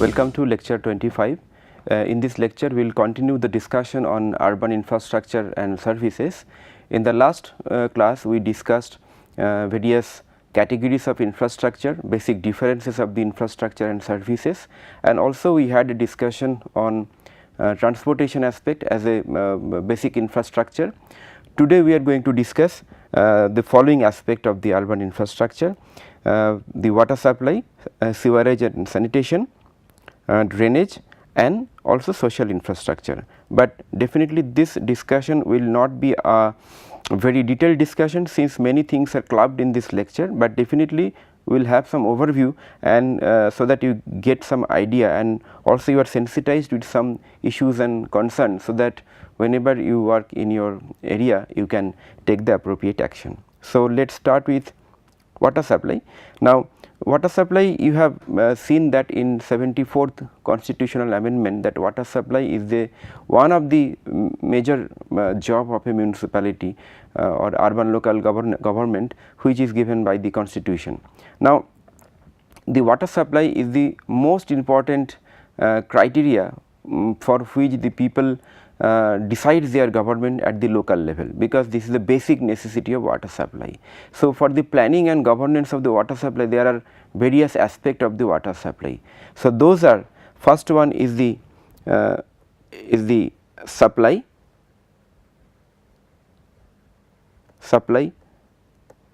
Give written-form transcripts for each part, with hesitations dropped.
Welcome to lecture 25. In this lecture, we will continue the discussion on urban infrastructure and services. In the last class, we discussed various categories of infrastructure, basic differences of the infrastructure and services, and also we had a discussion on transportation aspect as a basic infrastructure. Today, we are going to discuss the following aspect of the urban infrastructure: the water supply, sewerage and sanitation, drainage, and also social infrastructure. But definitely this discussion will not be a very detailed discussion, since many things are clubbed in this lecture, but definitely we will have some overview, and so that you get some idea, and also you are sensitized with some issues and concerns, so that whenever you work in your area you can take the appropriate action. So, let us start with water supply. Now, water supply, you have seen that in 74th constitutional amendment, that water supply is the one of the major job of a municipality or urban local government, which is given by the constitution. Now, the water supply is the most important criteria for which the people decides their government at the local level, because this is the basic necessity of water supply. So, for the planning and governance of the water supply, there are various aspects of the water supply. So, those are, first one is the supply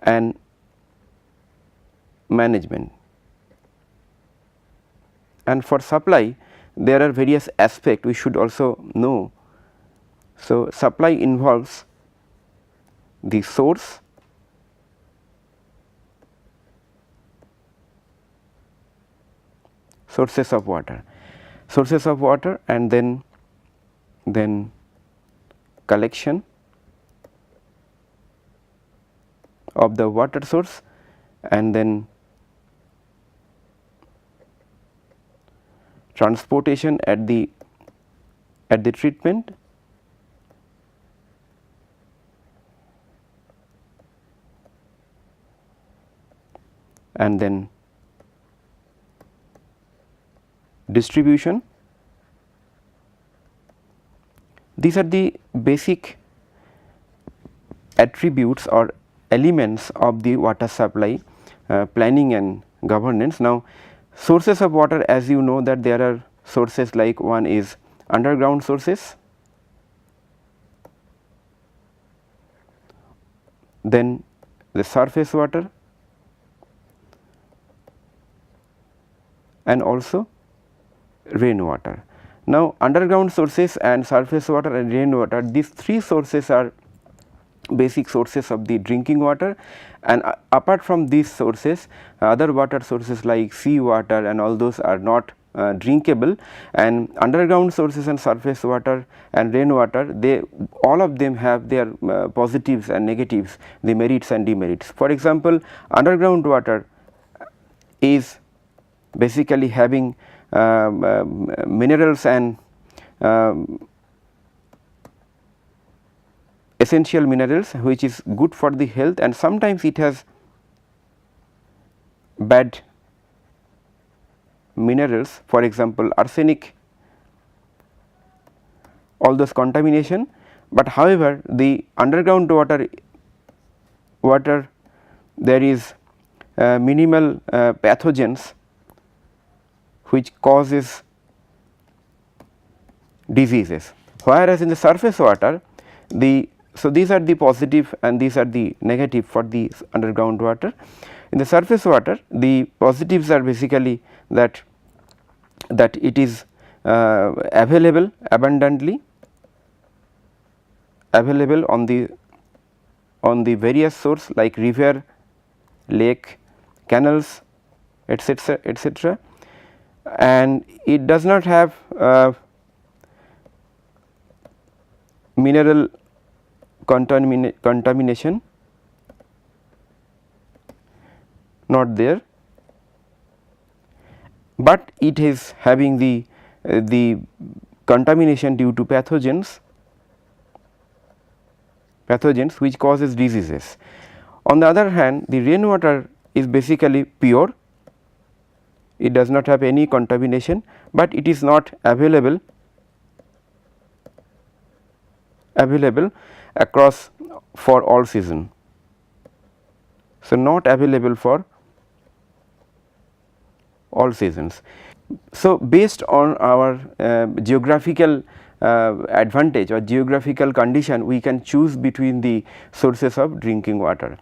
and management. And for supply, there are various aspects we should also know. So, supply involves the sources of water, and then collection of the water source, and then transportation at the treatment, and then distribution. These are the basic attributes or elements of the water supply planning and governance. Now, sources of water, as you know, that there are sources like, one is underground sources, then the surface water, and also rainwater. Now, underground sources and surface water and rainwater, these three sources are basic sources of the drinking water, and apart from these sources, other water sources like sea water and all those are not drinkable, and underground sources and surface water and rainwater, they all of them have their positives and negatives, the merits and demerits. For example, underground water is basically having minerals and essential minerals, which is good for the health, and sometimes it has bad minerals, for example arsenic, all those contamination. But however, the underground water there is minimal pathogens which causes diseases, whereas in the surface water, so these are the positive and these are the negative for the underground water. In the surface water, the positives are basically that it is available abundantly, available on the various source like river, lake, canals, etc., etc., and it does not have mineral contamination, not there, but it is having the contamination due to pathogens which causes diseases. On the other hand, the rainwater is basically pure it does not have any contamination, but it is not available across for all season. So, not available for all seasons. So, based on our geographical advantage or geographical condition, we can choose between the sources of drinking water.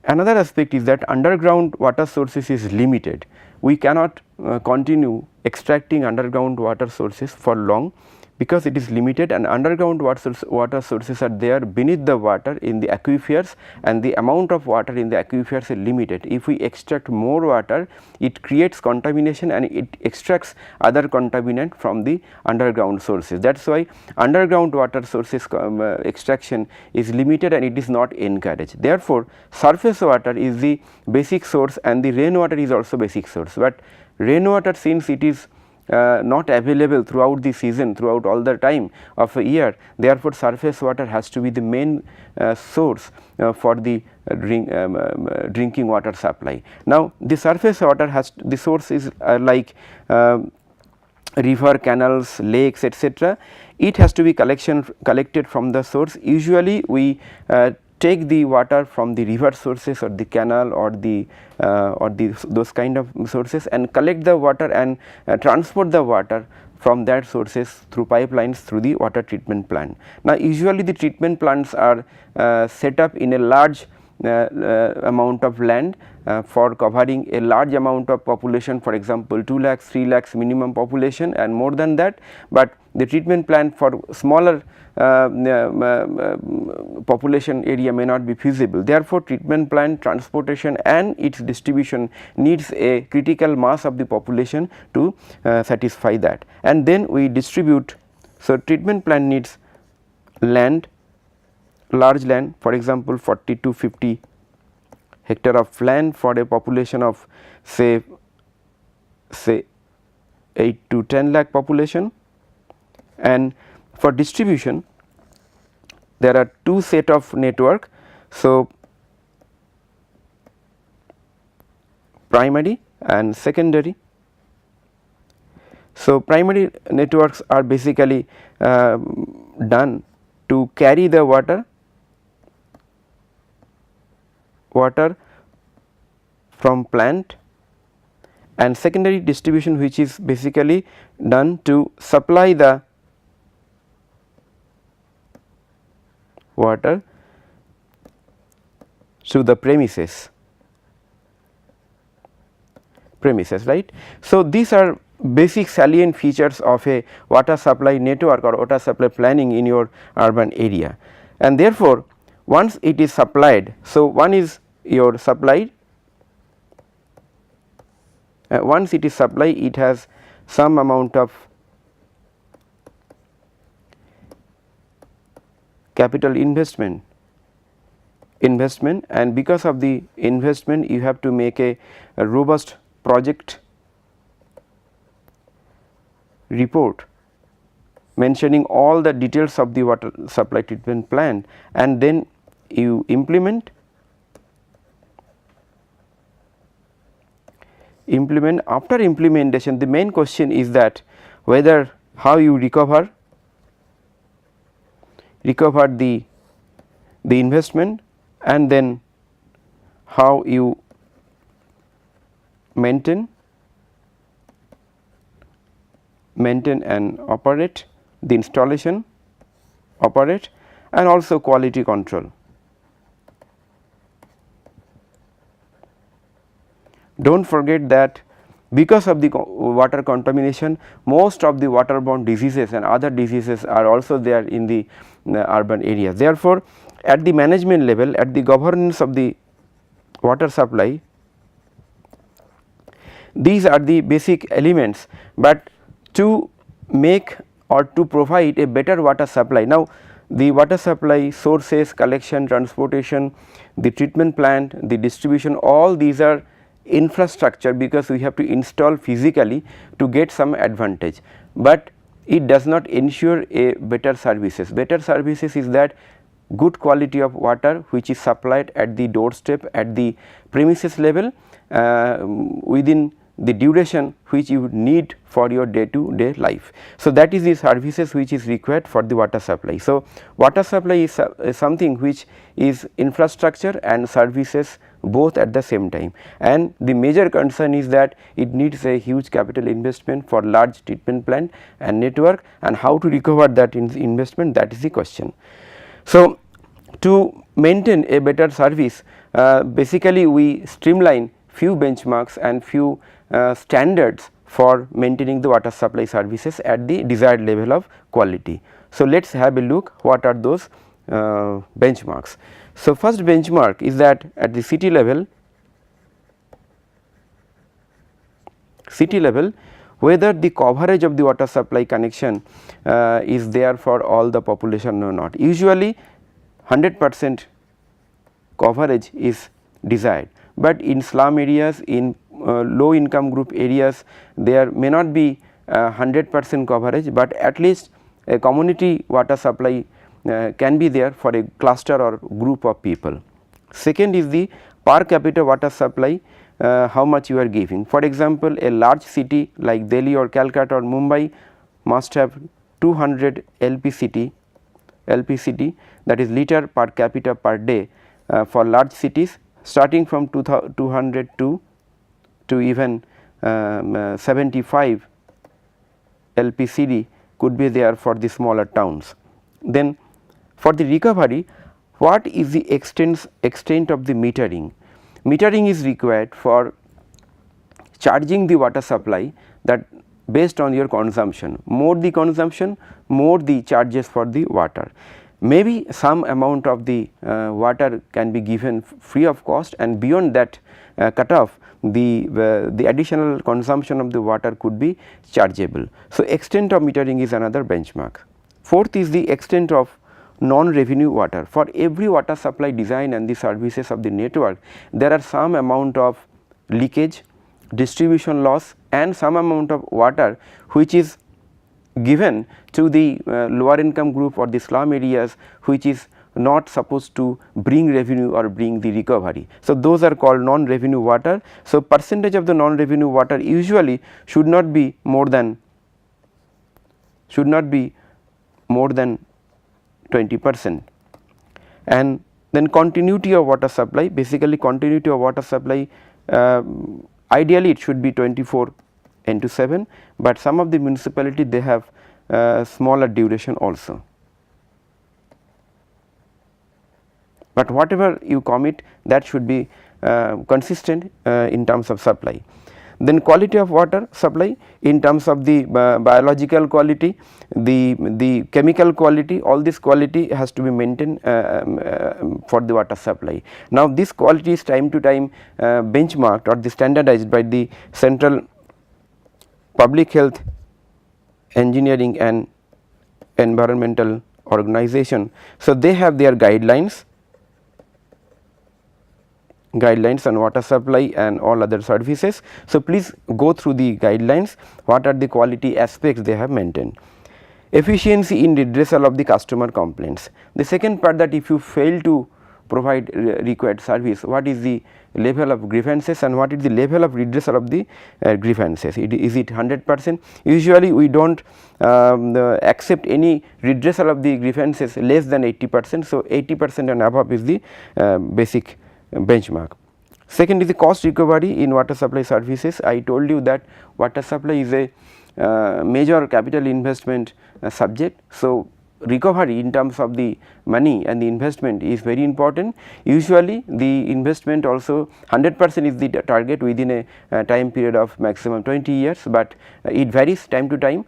Another aspect is that underground water sources is limited. We cannot continue extracting underground water sources for long, because it is limited, and underground water sources are there beneath the water in the aquifers, and the amount of water in the aquifers is limited. If we extract more water, it creates contamination and it extracts other contaminant from the underground sources. That is why underground water sources extraction is limited and it is not encouraged. Therefore, surface water is the basic source and the rainwater is also basic source, but rainwater, since it is not available throughout the season, throughout all the time of a year, therefore, surface water has to be the main source for the drinking water supply. Now, the surface water has the source is like river, canals, lakes, etc. It has to be collected from the source. Usually, we take the water from the river sources or the canal or those kind of sources and collect the water and transport the water from that sources through pipelines through the water treatment plant. Now, usually the treatment plants are set up in a large amount of land for covering a large amount of population, for example 2 lakhs, 3 lakhs minimum population and more than that, but the treatment plant for smaller population area may not be feasible. Therefore, treatment plant transportation and its distribution needs a critical mass of the population to satisfy that, and then we distribute. So, treatment plant needs land, large land, for example 40 to 50 hectare of land for a population of say 8 to 10 lakh population. And for distribution there are two set of network. So, primary and secondary. So, primary networks are basically done to carry the water from plant, and secondary distribution which is basically done to supply the water to the premises, right. So, these are basic salient features of a water supply network or water supply planning in your urban area, and therefore, once it is supplied. So, one is your supplied, once it is supplied, it has some amount of capital investment, and because of the investment you have to make a robust project report mentioning all the details of the water supply treatment plant, and then you implement. After implementation, the main question is that whether how you recover the investment, and then how you maintain and operate the installation, and also quality control. Do not forget that because of the water contamination, most of the waterborne diseases and other diseases are also there in the urban areas. Therefore, at the management level, at the governance of the water supply, these are the basic elements, but to make or to provide a better water supply. Now, the water supply sources, collection, transportation, the treatment plant, the distribution, all these are infrastructure, because we have to install physically to get some advantage, but it does not ensure a better services. Better services is that good quality of water which is supplied at the doorstep, at the premises level, within the duration which you need for your day to day life. So, that is the services which is required for the water supply. So, water supply is something which is infrastructure and services both at the same time, and the major concern is that it needs a huge capital investment for large treatment plant and network, and how to recover that investment, that is the question. So, to maintain a better service, basically we streamline few benchmarks and few standards for maintaining the water supply services at the desired level of quality. So, let us have a look what are those benchmarks. So, first benchmark is that at the city level, whether the coverage of the water supply connection is there for all the population or not. Usually 100% coverage is desired, but in slum areas, in low income group areas, there may not be 100% coverage, but at least a community water supply can be there for a cluster or group of people. Second is the per capita water supply, how much you are giving. For example, a large city like Delhi or Calcutta or Mumbai must have 200 LPCT, that is liter per capita per day. For large cities starting from 200 to even 75 LPCD could be there for the smaller towns. Then for the recovery, what is the extent of the metering? Metering is required for charging the water supply, that based on your consumption, more the consumption, more the charges for the water. Maybe some amount of the water can be given free of cost, and beyond that cutoff the additional consumption of the water could be chargeable. So, extent of metering is another benchmark. Fourth is the extent of non-revenue water. For every water supply design and the services of the network, there are some amount of leakage, distribution loss, and some amount of water which is given to the lower income group or the slum areas, which is not supposed to bring revenue or bring the recovery. So, those are called non-revenue water. So, percentage of the non-revenue water usually should not be more than 20%. And then continuity of water supply, basically continuity of water supply, ideally it should be 24/7, but some of the municipality they have smaller duration also. But whatever you commit, that should be consistent in terms of supply. Then quality of water supply in terms of the biological quality, the chemical quality, all this quality has to be maintained for the water supply. Now, this quality is time to time benchmarked or the standardized by the Central Public Health Engineering and Environmental Organization. So, they have their guidelines on water supply and all other services. So, please go through the guidelines, what are the quality aspects they have maintained. Efficiency in redressal of the customer complaints. The second part, that if you fail to provide required service, what is the level of grievances and what is the level of redressal of the grievances? Is it 100%? Usually we do not accept any redressal of the grievances less than 80%. So, 80% and above is the basic benchmark. Second is the cost recovery in water supply services. I told you that water supply is a major capital investment subject. So, recovery in terms of the money and the investment is very important. Usually the investment also 100% is the target within a time period of maximum 20 years, but it varies time to time.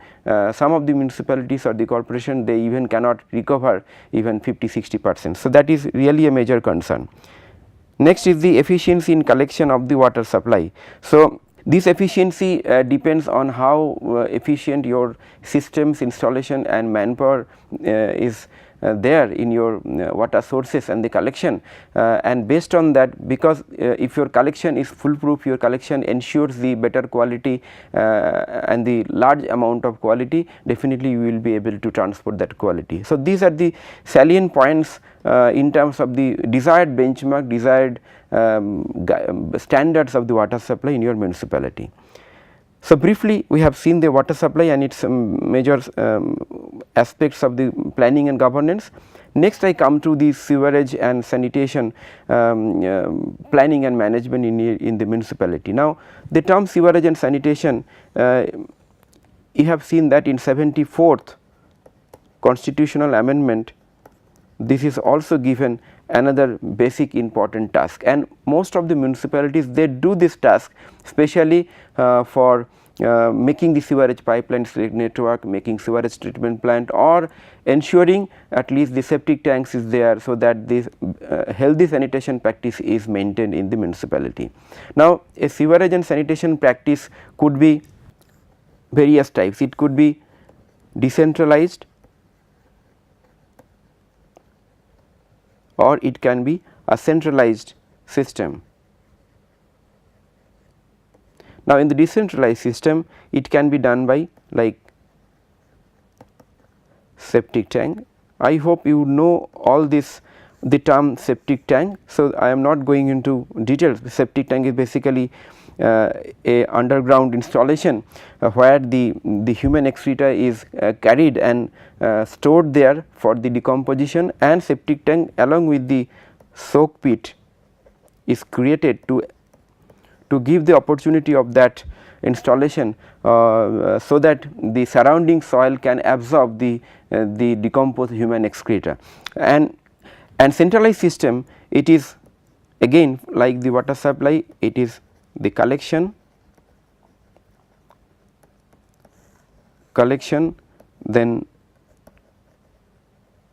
Some of the municipalities or the corporation, they even cannot recover even 50-60%. So, that is really a major concern. Next is the efficiency in collection of the water supply. So, this efficiency depends on how efficient your systems installation and manpower is there in your water sources and the collection, and based on that, because if your collection is foolproof, your collection ensures the better quality and the large amount of quality, definitely you will be able to transport that quality. So, these are the salient points in terms of the desired benchmark, desired standards of the water supply in your municipality. So, briefly we have seen the water supply and its major aspects of the planning and governance. Next I come to the sewerage and sanitation planning and management in the municipality. Now, the term sewerage and sanitation, you have seen that in 74th constitutional amendment, this is also given another basic important task, and most of the municipalities they do this task, especially for making the sewerage pipelines network, making sewerage treatment plant, or ensuring at least the septic tanks is there, so that this healthy sanitation practice is maintained in the municipality. Now, a sewerage and sanitation practice could be various types. It could be decentralized, or it can be a centralized system. Now, in the decentralized system, it can be done by like septic tank. I hope you know all this, the term septic tank. So, I am not going into details. The septic tank is basically a underground installation where the human excreta is carried and stored there for the decomposition, and septic tank along with the soak pit is created to give the opportunity of that installation, so that the surrounding soil can absorb the decomposed human excreta. And centralized system, it is again like the water supply, it is the collection, then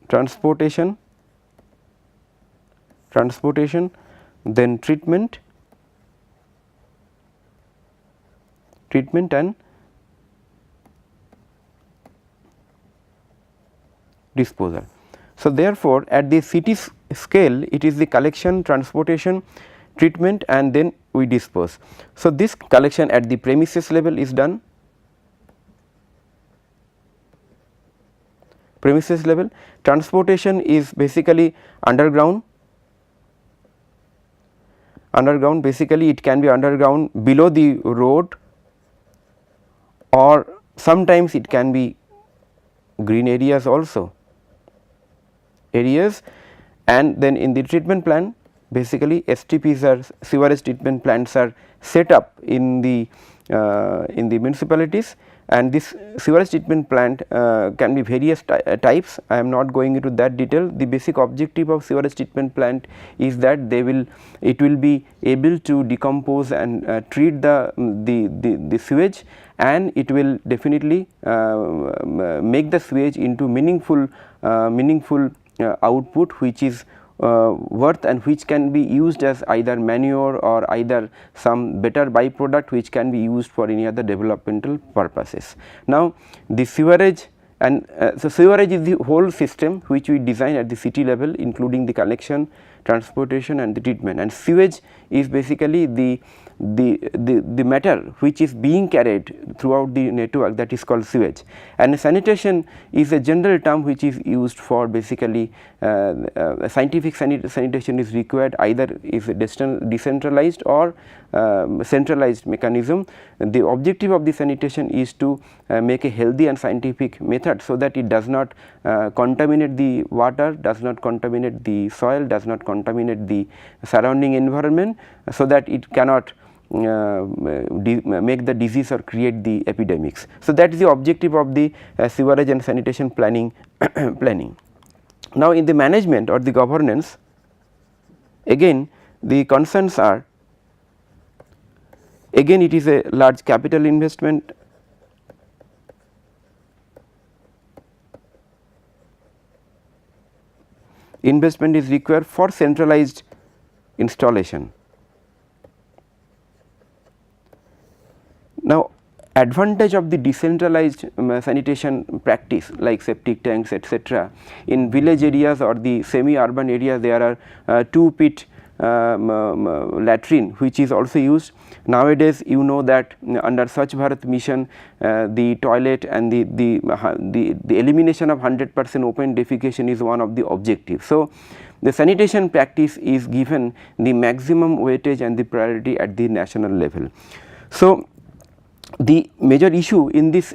transportation, then treatment and disposal. So, therefore, at the city scale, it is the collection, transportation, treatment, and then we dispose. So, this collection at the premises level is done, premises level. Transportation is basically underground, basically it can be underground below the road, or sometimes it can be green areas also, and then in the treatment plant, basically STPs are sewerage treatment plants are set up in the municipalities, and this sewerage treatment plant can be various types. I am not going into that detail. The basic objective of sewerage treatment plant is that it will be able to decompose and treat the sewage, and it will definitely make the sewage into meaningful output, which is worth and which can be used as either manure or either some better byproduct which can be used for any other developmental purposes. Now, the sewerage and so sewerage is the whole system which we design at the city level, including the collection, transportation, and the treatment, and sewage is basically the matter which is being carried throughout the network, that is called sewage. And sanitation is a general term which is used for basically scientific sanitation is required, either is a decentralized or centralized mechanism. The objective of the sanitation is to make a healthy and scientific method, so that it does not contaminate the water, does not contaminate the soil, does not contaminate the surrounding environment, so that it cannot make the disease or create the epidemics. So, that is the objective of the sewerage and sanitation planning. Now, in the management or the governance, again the concerns are, again it is a large capital investment, is required for centralized installation. Now, advantage of the decentralized sanitation practice like septic tanks etc. in village areas or the semi-urban areas, there are 2 pit latrine which is also used. Nowadays, you know that under Swachh Bharat mission, the toilet and the elimination of 100% open defecation is one of the objectives. So, the sanitation practice is given the maximum weightage and the priority at the national level. So, the major issue in this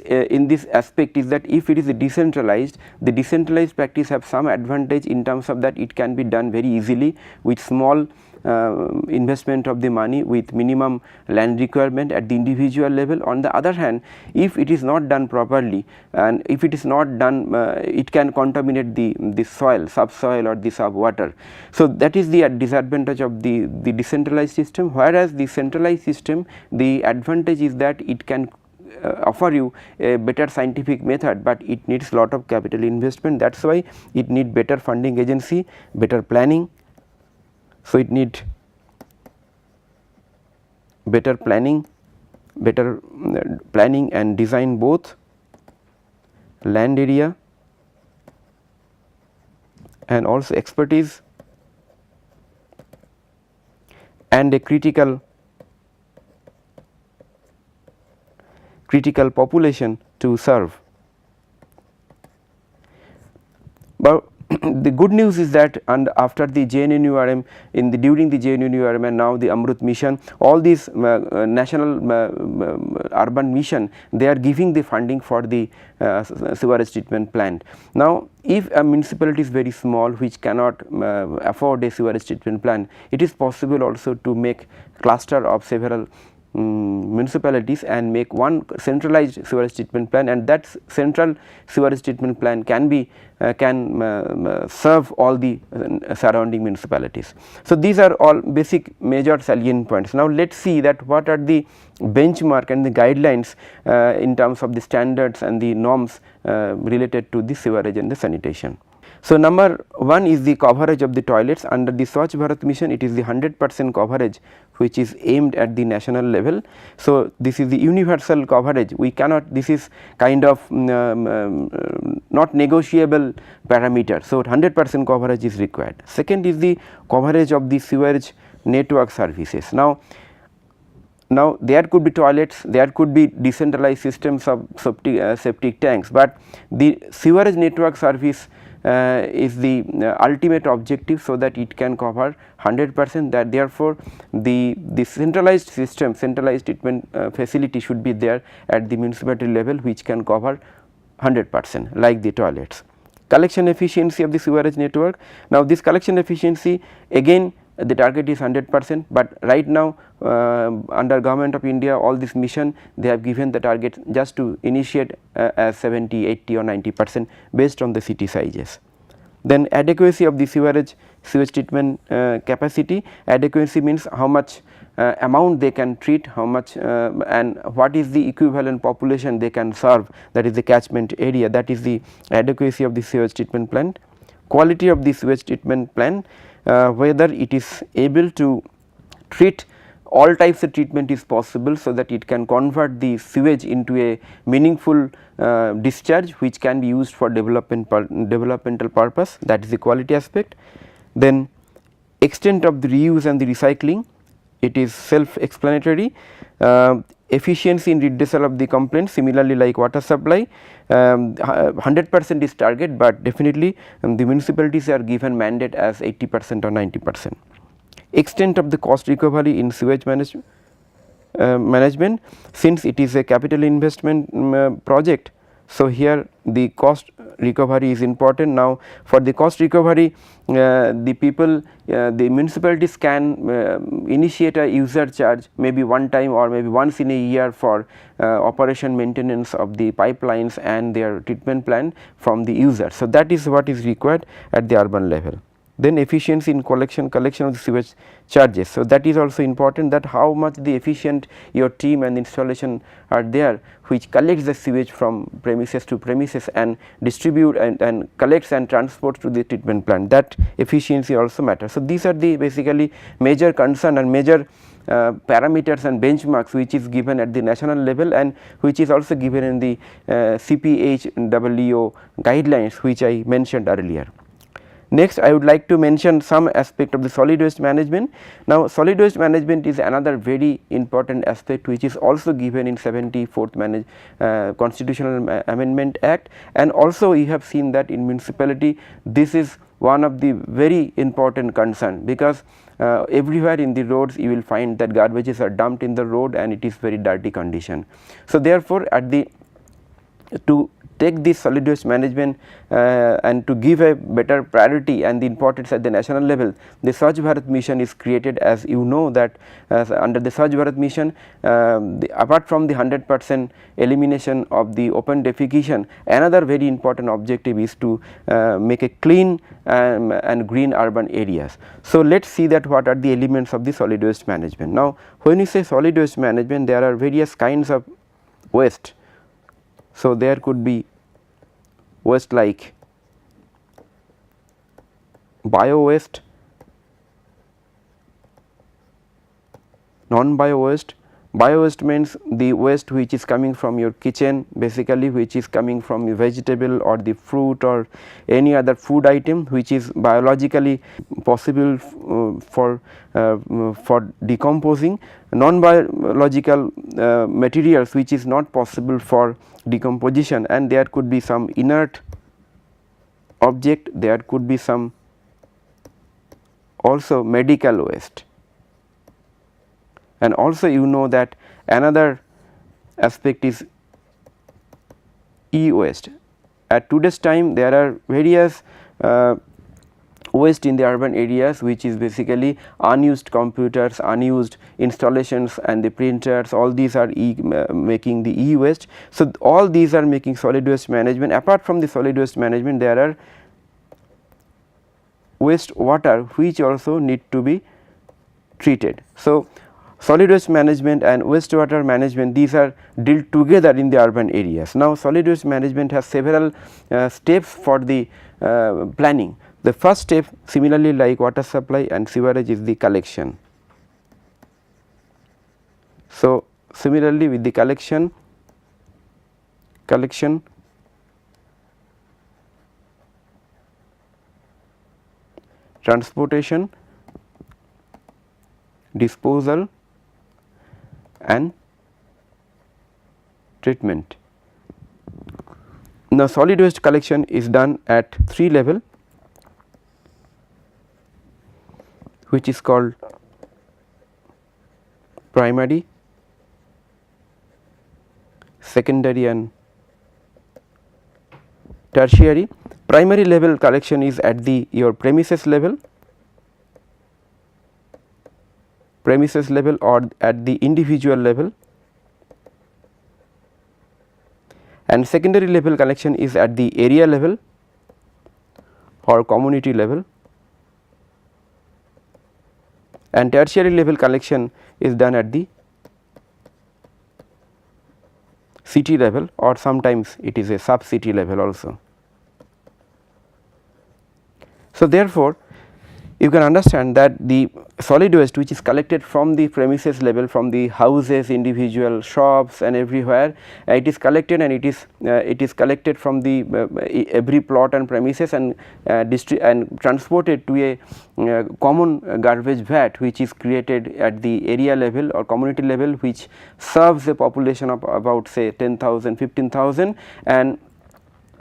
aspect is that if it is decentralized, the decentralized practice have some advantage in terms of that it can be done very easily with small investment of the money with minimum land requirement at the individual level. On the other hand, if it is not done properly and if it is not done, it can contaminate the soil, subsoil or the subwater. So, that is the disadvantage of the decentralized system, whereas the centralized system, the advantage is that it can offer you a better scientific method, but it needs lot of capital investment. That is why it need better funding agency, better planning. So, it need better planning and design, both land area and also expertise and a critical population to serve. But the good news is that, and after the JNNURM, during the JNNURM and now the Amrut mission, all these national urban mission, they are giving the funding for the sewerage treatment plant. Now, if a municipality is very small which cannot afford a sewerage treatment plant, it is possible also to make cluster of several municipalities and make one centralized sewerage treatment plant, and that central sewerage treatment plant can be serve all the surrounding municipalities. So, these are all basic major salient points. Now, let us see that what are the benchmark and the guidelines in terms of the standards and the norms related to the sewerage and the sanitation. So, number 1 is the coverage of the toilets. Under the Swachh Bharat mission, it is the 100% coverage which is aimed at the national level. So, this is the universal coverage, we cannot, this is kind of not negotiable parameter. So, 100% coverage is required. Second is the coverage of the sewerage network services. Now, there could be toilets, there could be decentralized systems of septic tanks, but the sewerage network service is the ultimate objective, so that it can cover 100%. That therefore, the centralized system, centralized treatment facility should be there at the municipality level, which can cover 100% like the toilets. Collection efficiency of the sewerage network. Now, this collection efficiency, again the target is 100%, but right now under Government of India, all this mission, they have given the target just to initiate as 70, 80 or 90% based on the city sizes. Then adequacy of the sewage treatment capacity. Adequacy means how much amount they can treat, how much and what is the equivalent population they can serve, that is the catchment area, that is the adequacy of the sewage treatment plant. Quality of the sewage treatment plant, whether it is able to treat all types of treatment is possible, so that it can convert the sewage into a meaningful discharge which can be used for developmental purpose, that is the quality aspect. Then extent of the reuse and the recycling, it is self explanatory. Efficiency in redressal of the complaints, similarly like water supply, 100% is target, but definitely the municipalities are given mandate as 80% or 90%. Extent of the cost recovery in sewage management, since it is a capital investment project. So, here the cost recovery is important. Now, for the cost recovery, the people, the municipalities can initiate a user charge maybe one time or maybe once in a year for operation maintenance of the pipelines and their treatment plant from the user. So, that is what is required at the urban level. Then efficiency in collection of the sewage charges. So, that is also important, that how much the efficient your team and installation are there, which collects the sewage from premises to premises and distribute and collects and transports to the treatment plant, that efficiency also matters. So, these are the basically major concern and major parameters and benchmarks which is given at the national level and which is also given in the CPHWO guidelines which I mentioned earlier. Next, I would like to mention some aspect of the solid waste management. Now, solid waste management is another very important aspect which is also given in 74th Constitutional Amendment Act, and also you have seen that in municipality this is one of the very important concern, because everywhere in the roads you will find that garbages are dumped in the road and it is very dirty condition. So, therefore, to take this solid waste management and to give a better priority and the importance at the national level, the Swachh Bharat mission is created. As you know that under the Swachh Bharat mission, apart from the 100% elimination of the open defecation, another very important objective is to make a clean and green urban areas. So, let us see that what are the elements of the solid waste management. Now, when you say solid waste management, there are various kinds of waste. So, there could be waste like bio waste, non-bio waste. Bio waste means the waste which is coming from your kitchen, basically which is coming from the vegetable or the fruit or any other food item which is biologically possible for decomposing. Non-biological materials which is not possible for decomposition, and there could be some inert object, there could be some also medical waste. And also you know that another aspect is e-waste. At today's time there are various waste in the urban areas which is basically unused computers, unused installations and the printers, all these are making the e-waste. So, all these are making solid waste management. Apart from the solid waste management, there are waste water which also need to be treated. So, solid waste management and wastewater management, these are dealt together in the urban areas. Now, solid waste management has several steps for the planning. The first step, similarly like water supply and sewerage, is the collection. So, similarly with the collection, transportation, disposal and treatment. Now, solid waste collection is done at 3 level, which is called primary, secondary and tertiary. Primary level collection is at the your premises level or at the individual level, and secondary level collection is at the area level or community level, and tertiary level collection is done at the city level, or sometimes it is a sub city level also. So, therefore, you can understand that the solid waste which is collected from the premises level, from the houses, individual shops and everywhere, it is collected, and it is collected from the every plot and premises and transported to a common garbage vat which is created at the area level or community level, which serves a population of about say 10,000, 15,000, and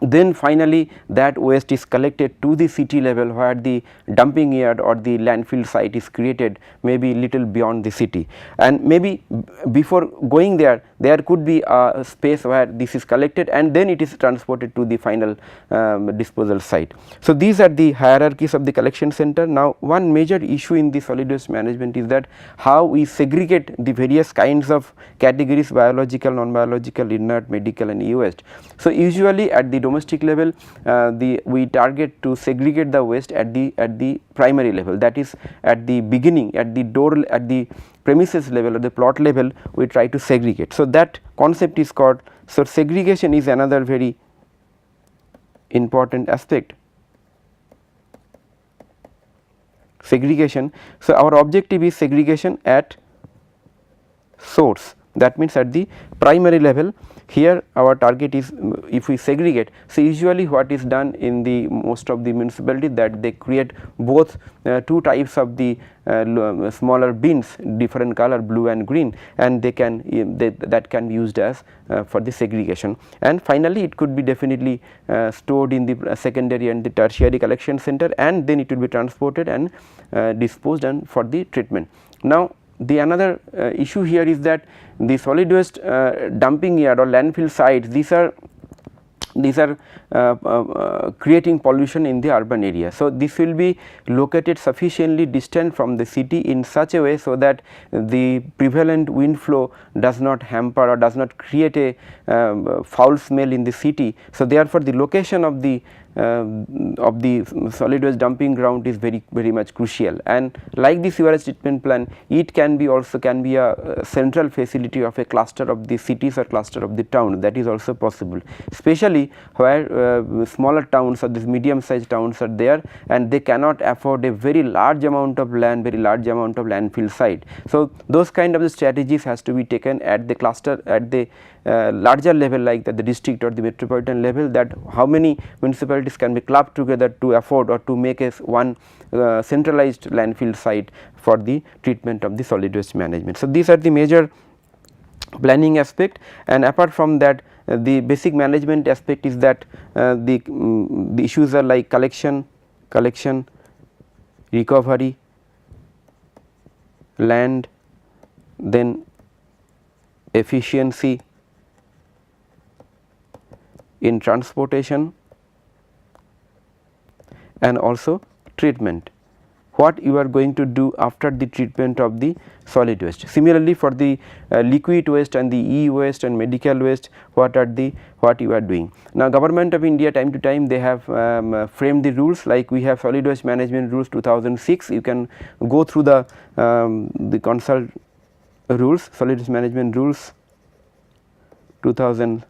then finally that waste is collected to the city level, where the dumping yard or the landfill site is created, maybe little beyond the city, and maybe before going there could be a space where this is collected and then it is transported to the final disposal site. So, these are the hierarchies of the collection center. Now, one major issue in the solid waste management is that how we segregate the various kinds of categories: biological, non-biological, inert, medical and e-waste. So, usually at the domestic level, we target to segregate the waste at the primary level, that is at the beginning, at the door, at the premises level or the plot level, we try to segregate. So, that concept is called, so segregation is another very important aspect. Segregation. So, our objective is segregation at source. That means at the primary level, here our target is if we segregate. So, usually what is done in the most of the municipality, that they create both two types of the smaller bins, different color, blue and green, and they can that can be used as for the segregation. And finally, it could be definitely stored in the secondary and the tertiary collection center, and then it will be transported and disposed and for the treatment. Now, the another issue here is that the solid waste dumping yard or landfill sites, these are creating pollution in the urban area. So, this will be located sufficiently distant from the city in such a way, so that the prevalent wind flow does not hamper or does not create a foul smell in the city. So, therefore, the location of the solid waste dumping ground is very much crucial, and like the sewerage treatment plant, it can be a central facility of a cluster of the cities or cluster of the town. That is also possible, especially where smaller towns or these medium sized towns are there, and they cannot afford a very large amount of land, very large amount of landfill site. So, those kind of the strategies has to be taken at the cluster, at the larger level, like the district or the metropolitan level, that how many municipalities can be clubbed together to afford or to make a one centralized landfill site for the treatment of the solid waste management. So, these are the major planning aspect, and apart from that, the basic management aspect is that the issues are like collection, recovery, land, then efficiency in transportation, and also treatment. What you are going to do after the treatment of the solid waste. Similarly, for the liquid waste and the e-waste and medical waste, what you are doing. Now, Government of India time to time they have framed the rules, like we have Solid Waste Management Rules 2006. You can go through the consult rules, Solid Waste Management Rules 2006.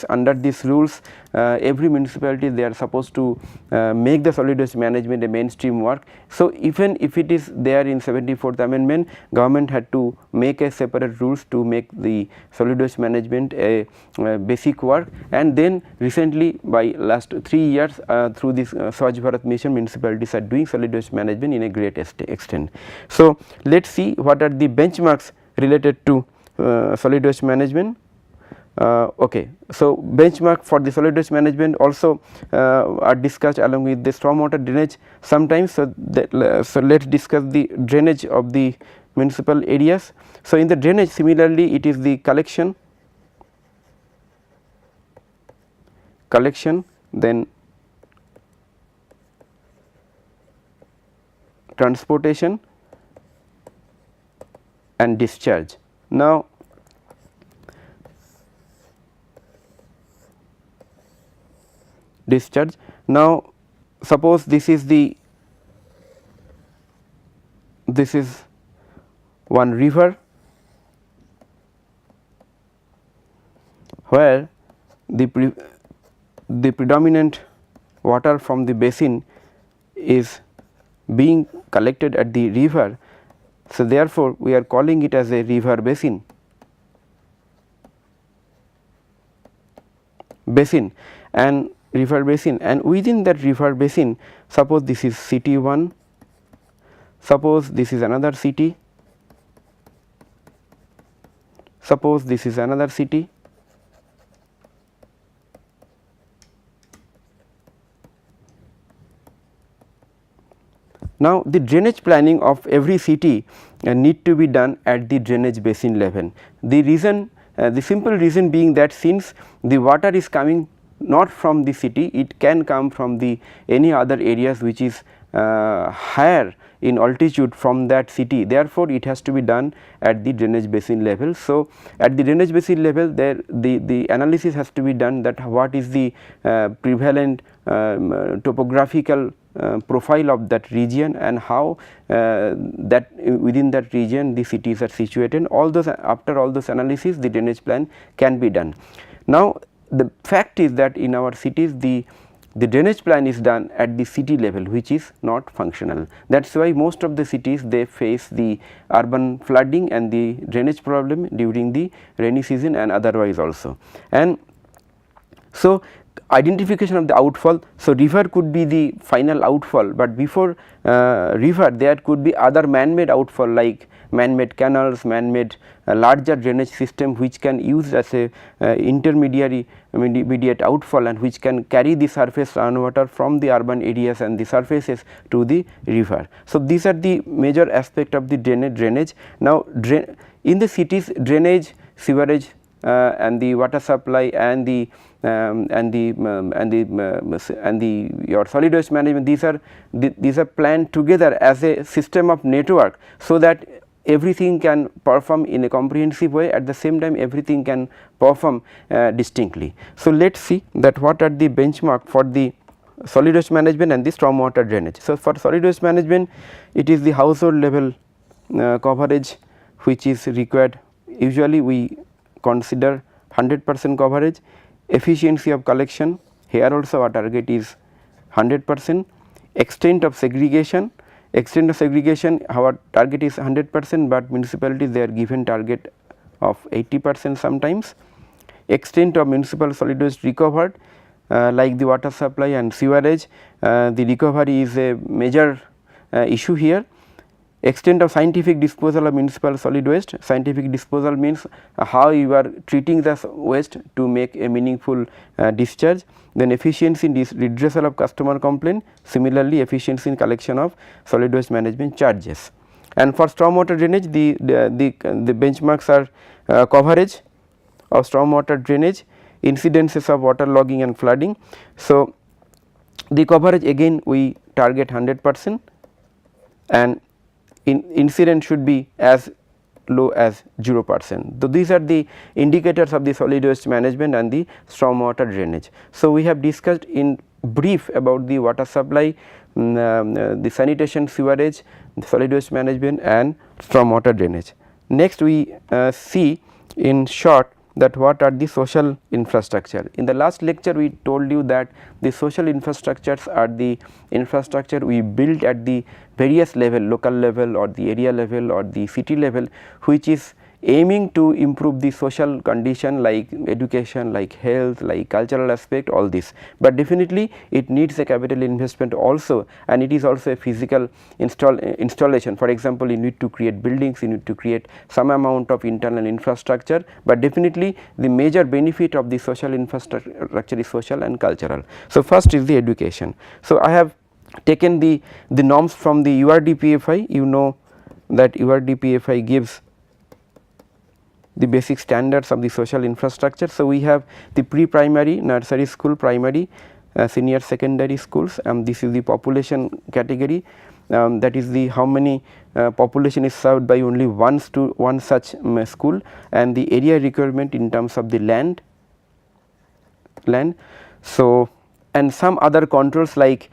Under these rules, every municipality they are supposed to make the solid waste management a mainstream work. So, even if it is there in 74th amendment, government had to make a separate rules to make the solid waste management a basic work, and then recently by last 3 years through this Swachh Bharat mission, municipalities are doing solid waste management in a great extent. So, let us see what are the benchmarks related to solid waste management. Okay. So, benchmark for the solid waste management also are discussed along with the stormwater drainage sometimes. So, so let us discuss the drainage of the municipal areas. So, in the drainage, similarly it is the collection, then transportation and discharge. Now, now suppose this is one river where the predominant water from the basin is being collected at the river. So, therefore, we are calling it as a river basin. And river basin, and within that river basin, suppose this is city 1, suppose this is another city, suppose this is another city, now the drainage planning of every city need to be done at the drainage basin level. The reason, the simple reason being that since the water is coming not from the city, it can come from the any other areas which is higher in altitude from that city. Therefore, it has to be done at the drainage basin level. So, at the drainage basin level, there the analysis has to be done that what is the prevalent topographical profile of that region, and how that within that region the cities are situated. All those, after all those analysis, the drainage plan can be done. Now, the fact is that in our cities the the drainage plan is done at the city level, which is not functional. That is why most of the cities they face the urban flooding and the drainage problem during the rainy season and otherwise also. And so, identification of the outfall. So, river could be the final outfall, but before river there could be other man-made outfall like man-made canals, man-made larger drainage system which can use as a intermediate outfall and which can carry the surface groundwater from the urban areas and the surfaces to the river. So, these are the major aspect of the drainage. Now, in the cities drainage, sewerage and the water supply and the your solid waste management, these are planned together as a system of network, so that everything can perform in a comprehensive way, at the same time everything can perform distinctly. So, let us see that what are the benchmark for the solid waste management and the stormwater drainage. So, for solid waste management it is the household level coverage which is required. Usually we consider 100% coverage. Efficiency of collection, here also our target is 100%. Extent of segregation, our target is 100%, but municipalities they are given target of 80% sometimes. Extent of municipal solid waste recovered, like the water supply and sewerage, the recovery is a major issue here. Extent of scientific disposal of municipal solid waste. Scientific disposal means how you are treating the waste to make a meaningful discharge. Then efficiency in redressal of customer complaint, similarly efficiency in collection of solid waste management charges. And for stormwater drainage, the benchmarks are coverage of stormwater drainage, incidences of water logging and flooding. So, the coverage again we target 100%, and incident should be as low as 0%. So, these are the indicators of the solid waste management and the stormwater drainage. So, we have discussed in brief about the water supply, the sanitation, sewerage, the solid waste management and stormwater drainage. Next we see in short that what are the social infrastructure. In the last lecture we told you that the social infrastructures are the infrastructure we build at the various level, local level or the area level or the city level, which is aiming to improve the social condition like education, like health, like cultural aspect, all this. But definitely it needs a capital investment also, and it is also a physical installation. For example, you need to create buildings, you need to create some amount of internal infrastructure, but definitely the major benefit of the social infrastructure is social and cultural. So, first is the education. So, I have taken the norms from the URDPFI. You know that URDPFI gives the basic standards of the social infrastructure. So, we have the pre-primary, nursery school, primary, senior secondary schools, and this is the population category, that is the how many population is served by only one such school, and the area requirement in terms of the land. So, and some other controls like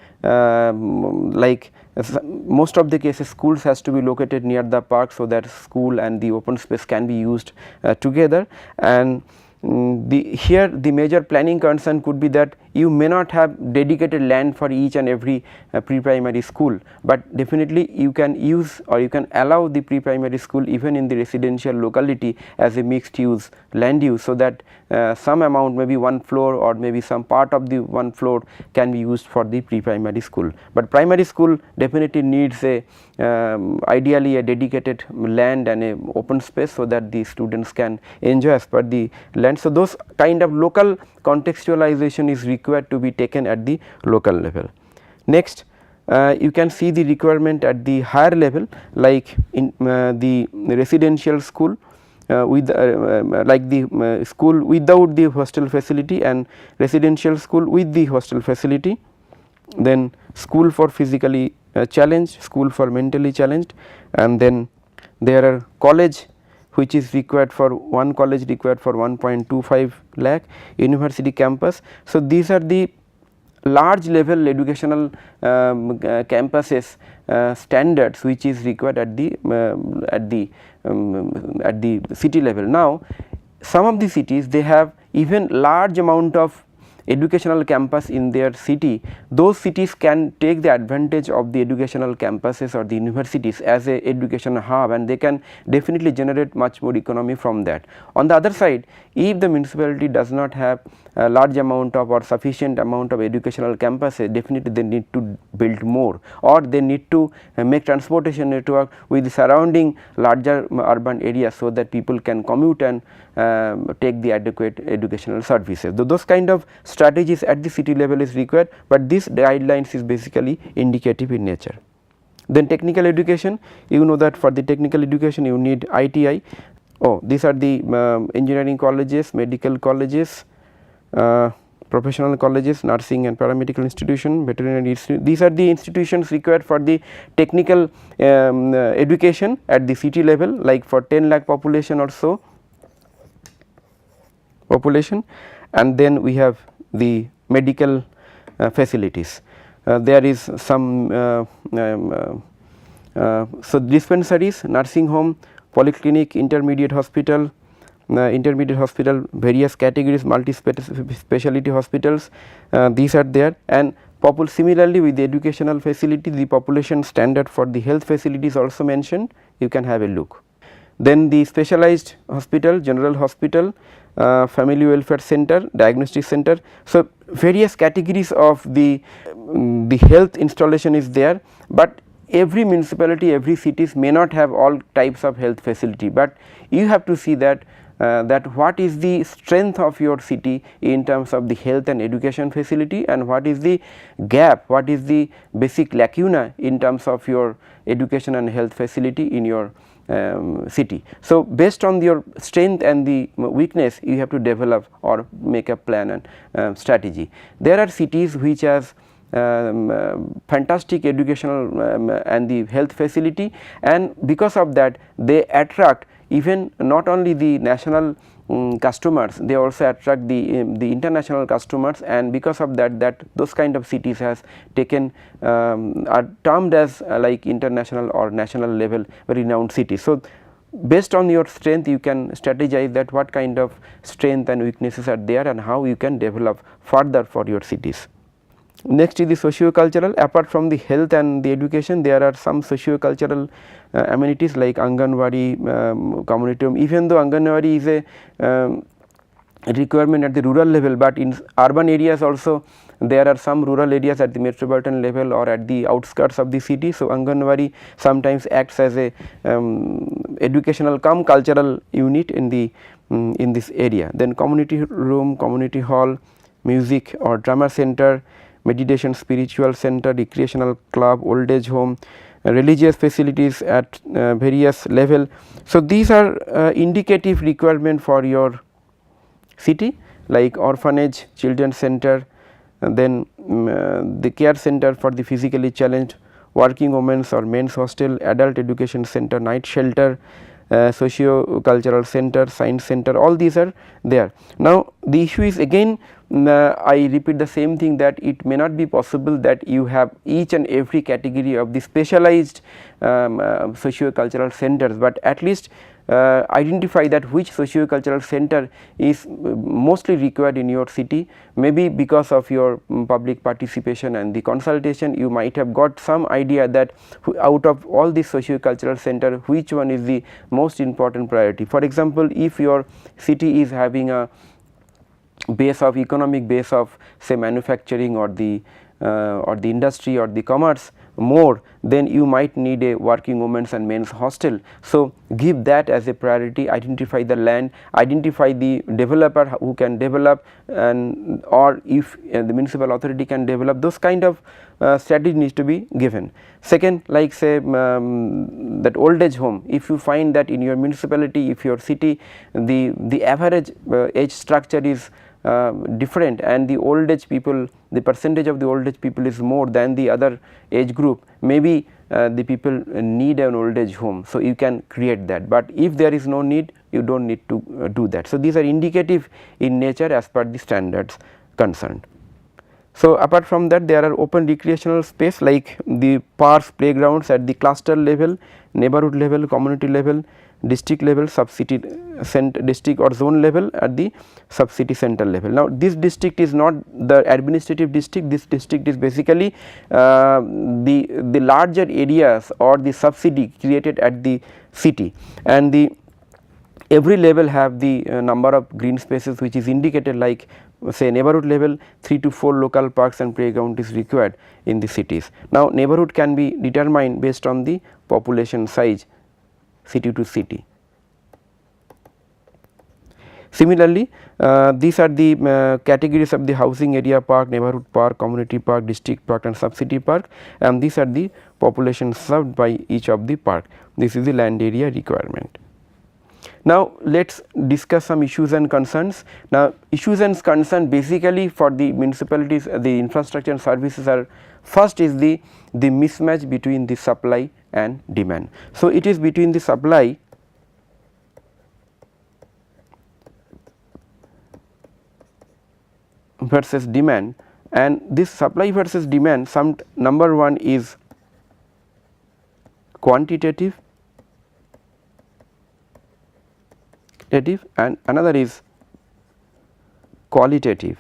most of the cases schools has to be located near the park, so that school and the open space can be used together. And here the major planning concern could be that you may not have dedicated land for each and every pre-primary school, but definitely you can use or you can allow the pre-primary school even in the residential locality as a mixed use land use, so that some amount, maybe one floor or maybe some part of the one floor can be used for the pre-primary school. But primary school definitely needs a ideally a dedicated land and a open space, so that the students can enjoy as per the land. So, those kind of local contextualization is required to be taken at the local level. Next, you can see the requirement at the higher level, like in the residential school with like the school without the hostel facility and residential school with the hostel facility, then school for physically challenged, school for mentally challenged, and then there are college which is required for one college required for 1.25 lakh, university campus. So, these are the large level educational campuses standards which is required at the city level. Now, some of the cities they have even large amount of educational campus in their city, those cities can take the advantage of the educational campuses or the universities as a educational hub, and they can definitely generate much more economy from that. On the other side, if the municipality does not have a large amount of or sufficient amount of educational campuses, definitely they need to build more, or they need to make transportation network with the surrounding larger urban areas, so that people can commute and take the adequate educational services. Those kind of strategies at the city level is required, but this guidelines is basically indicative in nature. Then technical education, you know that for the technical education you need ITI. Oh, these are the engineering colleges, medical colleges, professional colleges, nursing and paramedical institution, veterinary institution. These are the institutions required for the technical education at the city level, like for 10 lakh population or so population. And then we have the medical facilities. There is some so dispensaries, nursing home, polyclinic, intermediate hospital, various categories, multi-speciality hospitals, these are there. And similarly with the educational facility, the population standard for the health facilities also mentioned, you can have a look. Then the specialized hospital, general hospital, family welfare center, diagnostic center. So, various categories of the health installation is there, but every municipality, every cities may not have all types of health facility, but you have to see that what is the strength of your city in terms of the health and education facility, and what is the gap, what is the basic lacuna in terms of your education and health facility in your city. So, based on your strength and the weakness, you have to develop or make a plan and strategy. There are cities which has fantastic educational and the health facility, and because of that they attract even not only the national customers, they also attract the international customers, and because of that those kind of cities has taken are termed as like international or national level renowned cities. So, based on your strength you can strategize that what kind of strength and weaknesses are there and how you can develop further for your cities. Next is the socio-cultural. Apart from the health and the education, there are some socio-cultural amenities like Anganwadi, community home. Even though Anganwadi is a requirement at the rural level, but in urban areas also there are some rural areas at the metropolitan level or at the outskirts of the city. So, Anganwadi sometimes acts as a educational cum cultural unit in the in this area. Then community room, community hall, music or drama center, meditation spiritual center, recreational club, old age home, religious facilities at various level. So, these are indicative requirement for your city, like orphanage, children center, then the care center for the physically challenged, working women's or men's hostel, adult education center, night shelter, socio-cultural center, science center, all these are there. Now, the issue is again I repeat the same thing, that it may not be possible that you have each and every category of the specialized socio-cultural centers, but at least identify that which socio-cultural center is mostly required in your city. Maybe because of your public participation and the consultation, you might have got some idea that out of all these socio-cultural center, which one is the most important priority. For example, if your city is having a base of economic base of say manufacturing or the industry or the commerce more, then you might need a working women's and men's hostel. So, give that as a priority, identify the land, identify the developer who can develop, and or if the municipal authority can develop, those kind of strategy needs to be given. Second, like say that old age home, if you find that in your municipality, if your city the average age structure is different, and the old age people, the percentage of the old age people is more than the other age group, maybe the people need an old age home. So, you can create that, but if there is no need, you do not need to do that. So, these are indicative in nature as per the standards concerned. So, apart from that, there are open recreational space like the parks, playgrounds at the cluster level, neighborhood level, community level, district level, sub-city district or zone level, at the sub-city center level. Now, this district is not the administrative district, this district is basically the larger areas or the sub-city created at the city, and the every level have the number of green spaces which is indicated, like say neighborhood level 3 to 4 local parks and playground is required in the cities. Now, neighborhood can be determined based on the population size city to city. Similarly, these are the categories of the housing area park, neighborhood park, community park, district park and sub-city park, and these are the population served by each of the park. This is the land area requirement. Now, let us discuss some issues and concerns. Now, issues and concerns basically for the municipalities, the infrastructure and services are, first is the mismatch between the supply and demand. So, it is between the supply versus demand, and this supply versus demand, some number one is quantitative and another is qualitative.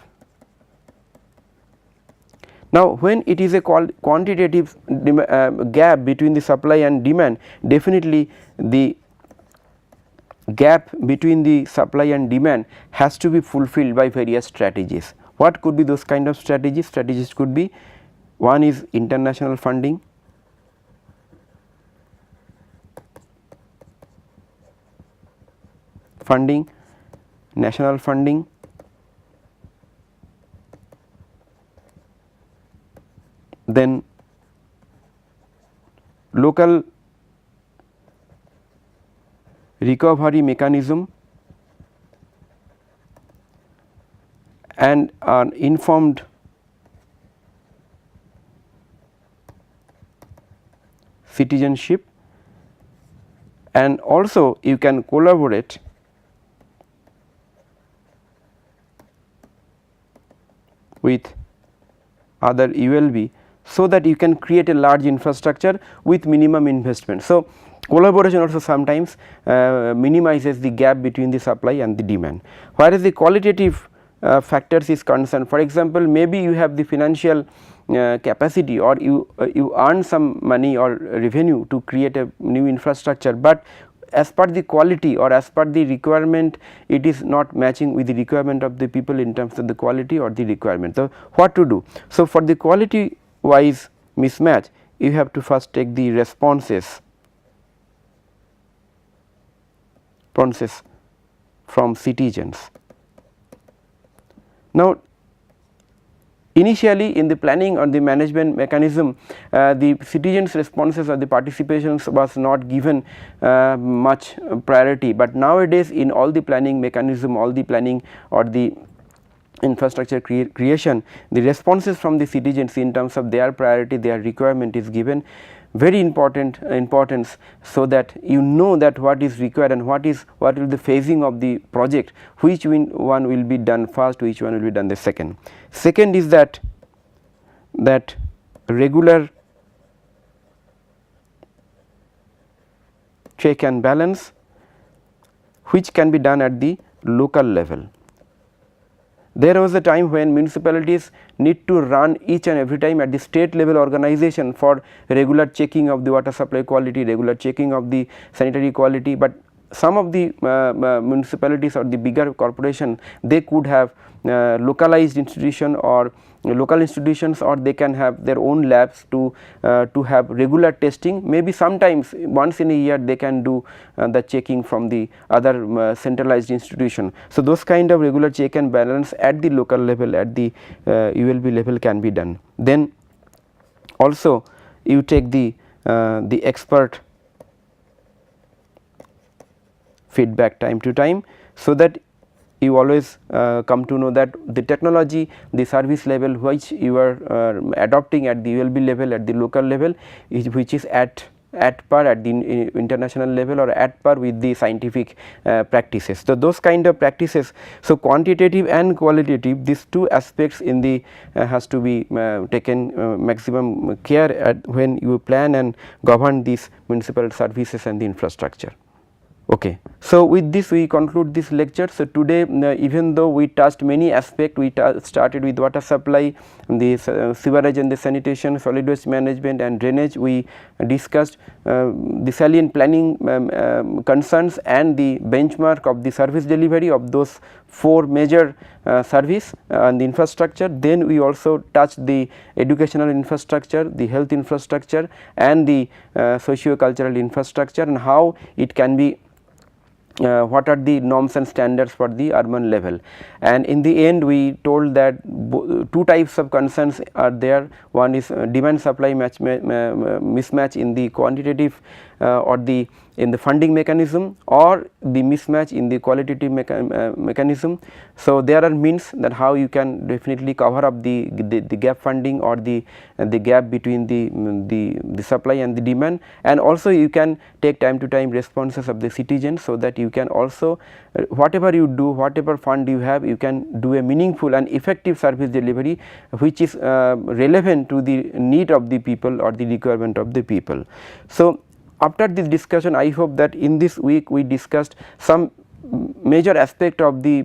Now, when it is a quantitative gap between the supply and demand, definitely the gap between the supply and demand has to be fulfilled by various strategies. What could be those kind of strategies? Strategies could be, one is international funding, national funding, then local recovery mechanism, and an informed citizenship, and also you can collaborate with other ULB, so that you can create a large infrastructure with minimum investment. So, collaboration also sometimes minimizes the gap between the supply and the demand. Whereas the qualitative factors is concerned, for example, maybe you have the financial capacity, or you earn some money or revenue to create a new infrastructure, but as per the quality or as per the requirement, it is not matching with the requirement of the people in terms of the quality or the requirement. So, what to do? So, for the quality wise mismatch, you have to first take the responses from citizens. Now, initially in the planning or the management mechanism, the citizens responses or the participations was not given much priority, but nowadays in all the planning mechanism, all the planning or the infrastructure creation, the responses from the citizens in terms of their priority, their requirement is given very importance, so that you know that what is required and what will be the phasing of the project, which one will be done first, which one will be done the second. Second is that regular check and balance, which can be done at the local level. There was a time when municipalities need to run each and every time at the state level organization for regular checking of the water supply quality, regular checking of the sanitary quality, but some of the municipalities or the bigger corporation, they could have localized institution or local institutions, or they can have their own labs to have regular testing. Maybe sometimes once in a year they can do the checking from the other centralized institution. So, those kind of regular check and balance at the local level, at the ULB level can be done. Then also you take the expert feedback time to time, so that you always come to know that the technology, the service level which you are adopting at the ULB level, at the local level, which is at at par at the international level or at par with the scientific practices. So, those kind of practices. So, quantitative and qualitative, these two aspects in the has to be taken maximum care at when you plan and govern these municipal services and the infrastructure. Okay. So, with this we conclude this lecture. So, today even though we touched many aspects, we started with water supply, the sewerage and the sanitation, solid waste management and drainage. We discussed the salient planning concerns and the benchmark of the service delivery of those 4 major service and the infrastructure. Then we also touched the educational infrastructure, the health infrastructure and the socio-cultural infrastructure, and how it can be what are the norms and standards for the urban level. And in the end we told that 2 types of concerns are there. One is demand supply mismatch in the quantitative or in the funding mechanism, or the mismatch in the qualitative mechanism. So, there are means that how you can definitely cover up the gap funding or the gap between the supply and the demand, and also you can take time to time responses of the citizens, so that you can also whatever you do, whatever fund you have, you can do a meaningful and effective service delivery which is relevant to the need of the people or the requirement of the people. So, after this discussion, I hope that in this week we discussed some major aspect of the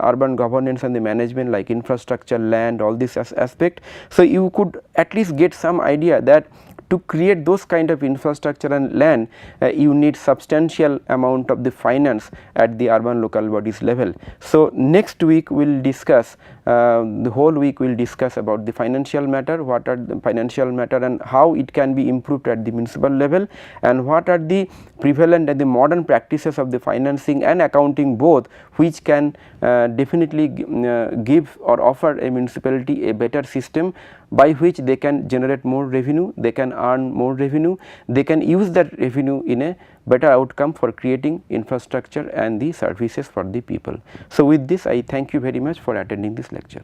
urban governance and the management, like infrastructure, land, all this aspect. So, you could at least get some idea that to create those kind of infrastructure and land, you need substantial amount of the finance at the urban local bodies level. So, next week we will discuss the whole week we will discuss about the financial matter, what are the financial matter and how it can be improved at the municipal level, and what are the prevalent and the modern practices of the financing and accounting both, which can definitely give or offer a municipality a better system by which they can generate more revenue, they can earn more revenue, they can use that revenue in a better outcome for creating infrastructure and the services for the people. So, with this I thank you very much for attending this lecture.